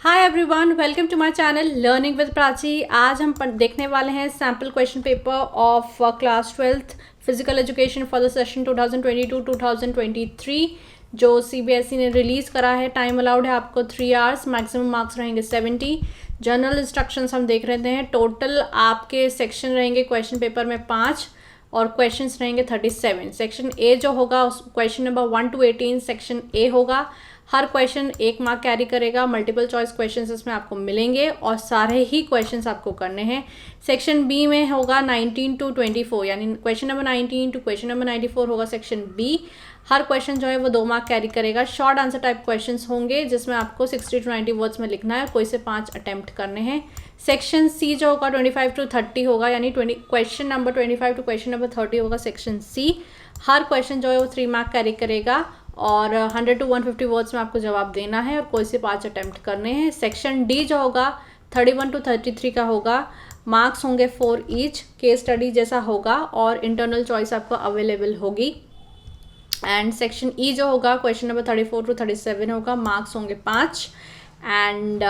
Hi everyone, welcome to my channel learning with Prachi. आज हम देखने वाले हैं sample question paper of class 12th physical education for the session 2022-2023 जो CBSE ने रिलीज़ करा है। टाइम अलाउड है आपको 3 आवर्स, मैक्सिमम मार्क्स रहेंगे 70। जनरल इंस्ट्रक्शंस हम देख रहे हैं। टोटल आपके सेक्शन रहेंगे क्वेश्चन पेपर में 5 और क्वेश्चंस रहेंगे 37। सेक्शन ए जो होगा question number 1 to 18 section A होगा। हर क्वेश्चन 1 मार्क कैरी करेगा। मल्टीपल चॉइस क्वेश्चंस इसमें आपको मिलेंगे और सारे ही क्वेश्चंस आपको करने हैं। सेक्शन बी में होगा 19 to 24, यानी question number 19 to question number 94 होगा सेक्शन बी। हर क्वेश्चन जो है वो 2 मार्क कैरी करेगा। शॉर्ट आंसर टाइप क्वेश्चंस होंगे जिसमें आपको 60 to 90 वर्ड्स में लिखना है। कोई से 5 अटेम्प्ट करने हैं। सेक्शन सी जो होगा 25 to 30 होगा, यानी question number 25 to question number 30 होगा सेक्शन सी। हर क्वेश्चन जो है वो 3 मार्क कैरी करेगा और 100 to 150 वर्ड्स में आपको जवाब देना है और कोई से 5 अटेम्प्ट करने हैं। सेक्शन डी जो होगा 31 to 33 का होगा। मार्क्स होंगे 4 ईच। केस स्टडी जैसा होगा और इंटरनल चॉइस आपको अवेलेबल होगी। एंड सेक्शन ई जो होगा क्वेश्चन नंबर 34 to 37 होगा। मार्क्स होंगे 5 and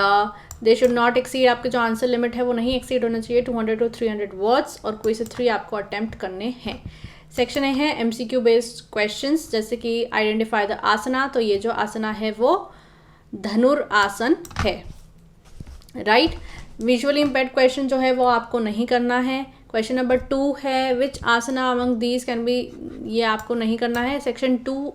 they should not exceed. आपके जो आंसर लिमिट है वो नहीं एक्सीड होना चाहिए 200 to 300 वर्ड्स और कोई से 3 आपको अटेम्प्ट करने हैं। सेक्शन ए है एमसीक्यू बेस्ड क्वेश्चंस, जैसे कि आइडेंटिफाई द आसना। तो ये जो आसना है वो धनुरासन है, राइट। विजुअली इम्पेयर्ड क्वेश्चन जो है वो आपको नहीं करना है। क्वेश्चन नंबर 2 है विच आसना अमंग दीज कैन बी, ये आपको नहीं करना है। सेक्शन 2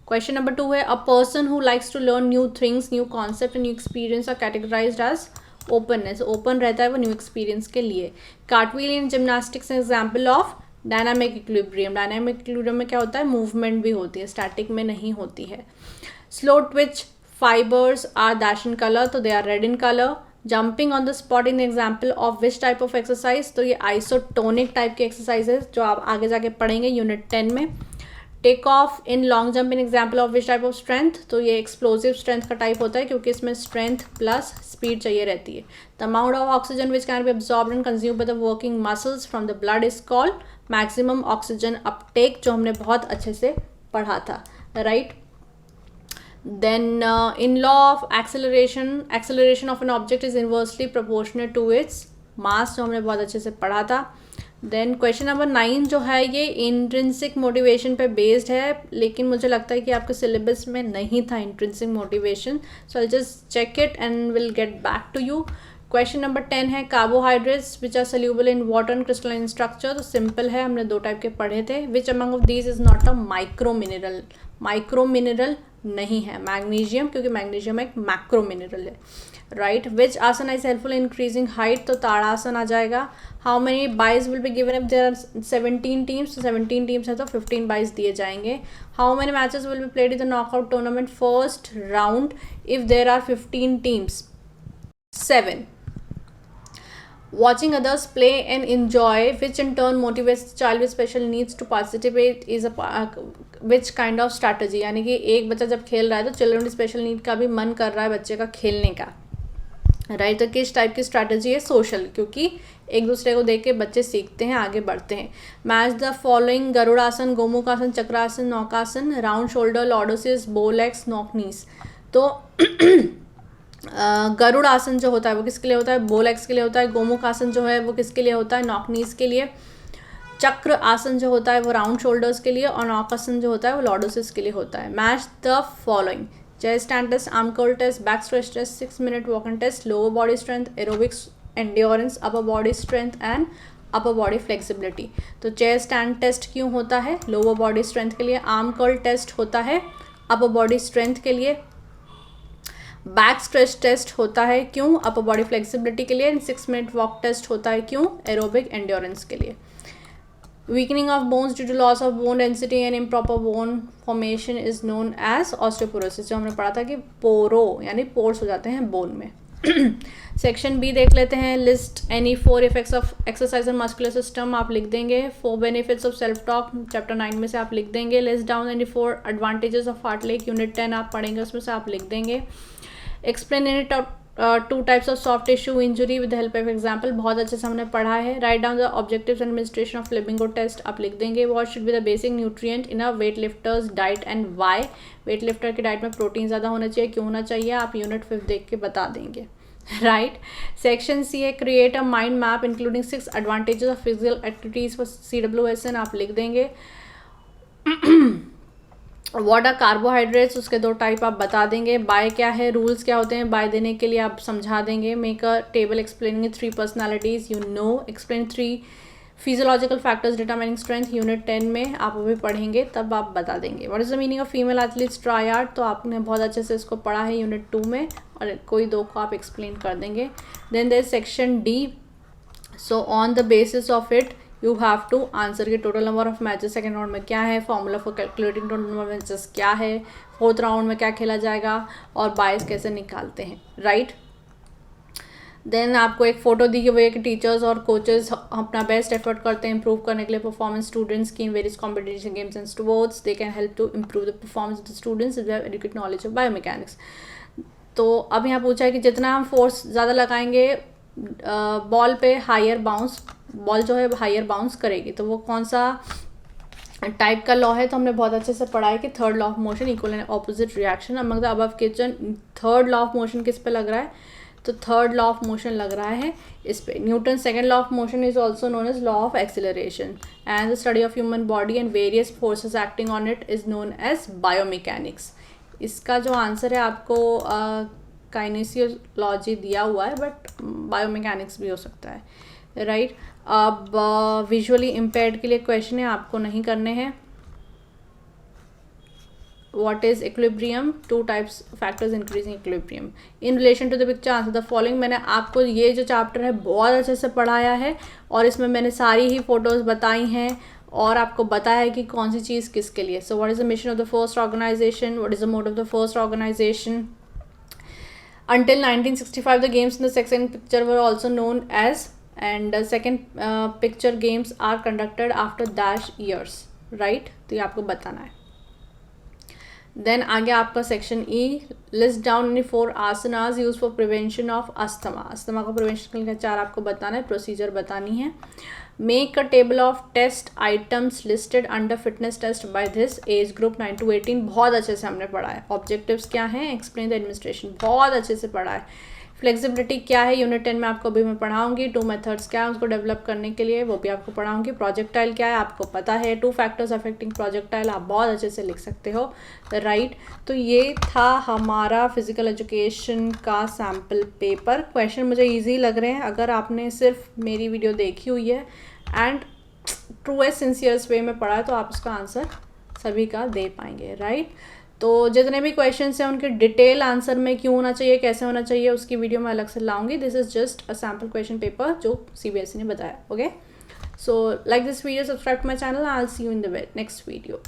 क्वेश्चन नंबर 2 है a person who likes to learn new things, new concept, new experience are categorized as openness. Open रहता है वो न्यू एक्सपीरियंस के लिए। Cartwheel in gymnastics example of dynamic equilibrium. Dynamic equilibrium में क्या होता है, मूवमेंट भी होती है, स्टैटिक में नहीं होती है। Slow twitch fibres are dash in colour, तो they are red in colour. Jumping on the spot in example of which type of exercise, तो ये आइसोटोनिक टाइप की एक्सरसाइज है जो आप आगे जाके पढ़ेंगे यूनिट 10 में। Take off in long jump in example of which type of strength, तो ये एक्सप्लोसिव स्ट्रेंथ का टाइप होता है क्योंकि इसमें स्ट्रेंथ प्लस स्पीड चाहिए रहती है। The amount of oxygen which can be absorbed and consumed by the working muscles from the blood is called maximum oxygen uptake, जो हमने बहुत अच्छे से पढ़ा था, right. Then in law of acceleration of an object is inversely proportional to its mass, जो हमने बहुत अच्छे से पढ़ा था। देन क्वेश्चन नंबर 9 जो है ये इंट्रिंसिक मोटिवेशन पे बेस्ड है, लेकिन मुझे लगता है कि आपके सिलेबस में नहीं था intrinsic motivation, so I just check it and will get back to you. Question number 10 है carbohydrates which are soluble in water and crystalline structure, तो सिंपल है, हमने 2 टाइप के पढ़े थे। Which among of these is not a micro mineral, micro mineral नहीं है magnesium, क्योंकि मैग्नीशियम एक मैक्रो मिनरल है, right. Which asana is helpful in increasing height, तो ताड़ासन आ जाएगा। How many byes will be given if there are 17 teams, तो 17 teams है तो 15 बाइज दिए जाएंगे। How many matches will be played in the knockout tournament first round if there are 15 teams, 7. Watching others play and enjoy, which in turn motivates the child with special needs to participate, is a which kind of strategy, यानी कि एक बच्चा जब खेल रहा है तो children with special need का भी मन कर रहा है बच्चे का खेलने का, राइट। तो किस टाइप की स्ट्रैटेजी है, सोशल, क्योंकि एक दूसरे को देख के बच्चे सीखते हैं, आगे बढ़ते हैं। Match the following Garudasana, Gomukhasana, Chakrasana, Naukasana, round shoulder, lordosis, bow legs, knock knees. तो गरुड़ आसन जो होता है वो किसके लिए होता है, बो लेग्स के लिए होता है। गोमुख आसन जो है वो किसके लिए होता है, नॉक नीज के लिए। चक्र आसन जो होता है वो राउंड शोल्डर्स के लिए और नौक आसन जो होता है वो लॉर्डोसिस के लिए होता है। Match the following chest stand test, arm curl test, back stretch test, 6 minute walking test, lower body strength, aerobics endurance, upper body strength and upper body flexibility. तो चेयर स्टैंड टेस्ट क्यों होता है, lower body strength के लिए। Arm curl test होता है अपर body strength के लिए। बैक स्ट्रेच टेस्ट होता है क्यों, अपर बॉडी फ्लेक्सिबिलिटी के लिए। एंड 6 मिनट वॉक टेस्ट होता है क्यों, एरोबिक एंड्योरेंस के लिए। Weakening of bones due to loss of bone density and improper bone formation is known as osteoporosis, जो हमने पढ़ा था कि पोरो यानी पोर्स हो जाते हैं बोन में। सेक्शन बी देख लेते हैं। List any 4 effects of exercise and muscular system, आप लिख देंगे। 4 benefits of self talk, chapter 9 में से आप लिख देंगे। List down any 4 advantages of heart lake, unit 10 आप पढ़ेंगे, उसमें से आप लिख देंगे। Explain any two types of soft tissue injury with help of example, बहुत अच्छे से हमने पढ़ा है. Write down the objectives and administration of flamingo test, आप लिख देंगे. What should be the basic nutrient in a weight lifters diet and why, weight lifter की डाइट में प्रोटीन ज़्यादा होना चाहिए, क्यों होना चाहिए, आप यूनिट 5 देख के बता देंगे. राइट. सेक्शन सी है create a mind map including 6 advantages of physical activities for CWSN, आप लिख देंगे. व्हाट आर कार्बोहाइड्रेट्स, उसके 2 टाइप आप बता देंगे. बाय क्या है, रूल्स क्या होते हैं बाय देने के लिए आप समझा देंगे. Make a table explaining 3 personalities, you know. Explain 3 physiological factors determining strength, unit 10 में आप अभी पढ़ेंगे तब आप बता देंगे. What is the meaning of female athletes triad, तो आपने बहुत अच्छे से इसको पढ़ा है यूनिट 2 में, और कोई 2 को आप एक्सप्लेन कर देंगे. Then there section D. So on the basis of it you have to answer के total number of matches second round में क्या है, formula for calculating total number of matches क्या है, फोर्थ राउंड में क्या खेला जाएगा, और बायस कैसे निकालते हैं. राइट. देन आपको एक फ़ोटो दी हुई है कि टीचर्स और कोचेस अपना बेस्ट एफर्ट करते हैं इंप्रूव करने के लिए परफॉर्मेंस स्टूडेंट्स की in various competition games and sports. They can help to improve the performance of the students with adequate knowledge of biomechanics. तो अब यहाँ पूछा है कि जितना हम फोर्स ज़्यादा लगाएंगे बॉल पे हायर बाउंस, बॉल जो है हायर बाउंस करेगी, तो वो कौन सा टाइप का लॉ है. तो हमने बहुत अच्छे से पढ़ा है कि third law of motion, equal and opposite reaction among the above kitchen. Third law of motion किस पे लग रहा है, तो थर्ड लॉ ऑफ मोशन लग रहा है इस पे. Newton second law of motion is also known as law of acceleration, and the study of human body and various forces acting on it is known as biomechanics. इसका जो answer है आपको काइनेसियोलॉजी दिया हुआ है, बट बायोमैकेनिक्स भी हो सकता है. राइट. अब विजुअली इम्पेयर्ड के लिए क्वेश्चन है, आपको नहीं करने हैं. What is equilibrium? 2 types factors increasing equilibrium. In relation to the picture, answer the following. मैंने आपको ये जो चैप्टर है बहुत अच्छे से पढ़ाया है, और इसमें मैंने सारी ही फोटोज़ बताई हैं और आपको बताया है कि कौन सी चीज़ किसके लिए. So what is the mission of the first organization? What is the mode of the first organization? Until 1965, the games in the second picture were also known as, and second picture games are conducted after dash years. Right? तो ये आपको बताना है. Then आगे आपका section E. List down in 4 asanas use for prevention of asthma. Asthma का prevention के लिए 4 आपको बताना है, प्रोसीजर बतानी है. Make a table of test items listed under fitness test by this age group 9 to 18. बहुत अच्छे से हमने पढ़ा है. ऑब्जेक्टिव्स क्या हैं, एक्सप्लेन द एडमिनिस्ट्रेशन, बहुत अच्छे से पढ़ा है. फ्लेक्सिबिलिटी क्या है, यूनिट 10 में आपको अभी मैं पढ़ाऊंगी. 2 मेथड्स क्या है उसको डेवलप करने के लिए, वो भी आपको पढ़ाऊंगी. प्रोजेक्टाइल क्या है आपको पता है. 2 फैक्टर्स अफेक्टिंग प्रोजेक्टाइल आप बहुत अच्छे से लिख सकते हो. राइट. तो ये था हमारा फिजिकल एजुकेशन का सैम्पल पेपर. क्वेश्चन मुझे ईजी लग रहे हैं अगर आपने सिर्फ मेरी वीडियो देखी हुई है एंड ट्रू एज सिंसियर्स वे में पढ़ा है, तो आप उसका आंसर सभी का दे पाएंगे. राइट. तो जितने भी क्वेश्चंस हैं उनके डिटेल आंसर में क्यों होना चाहिए, कैसे होना चाहिए, उसकी वीडियो मैं अलग से लाऊंगी. This is just a sample question paper जो CBSE ने बताया. Okay. So like this video, subscribe to my channel. I will see you in the next video.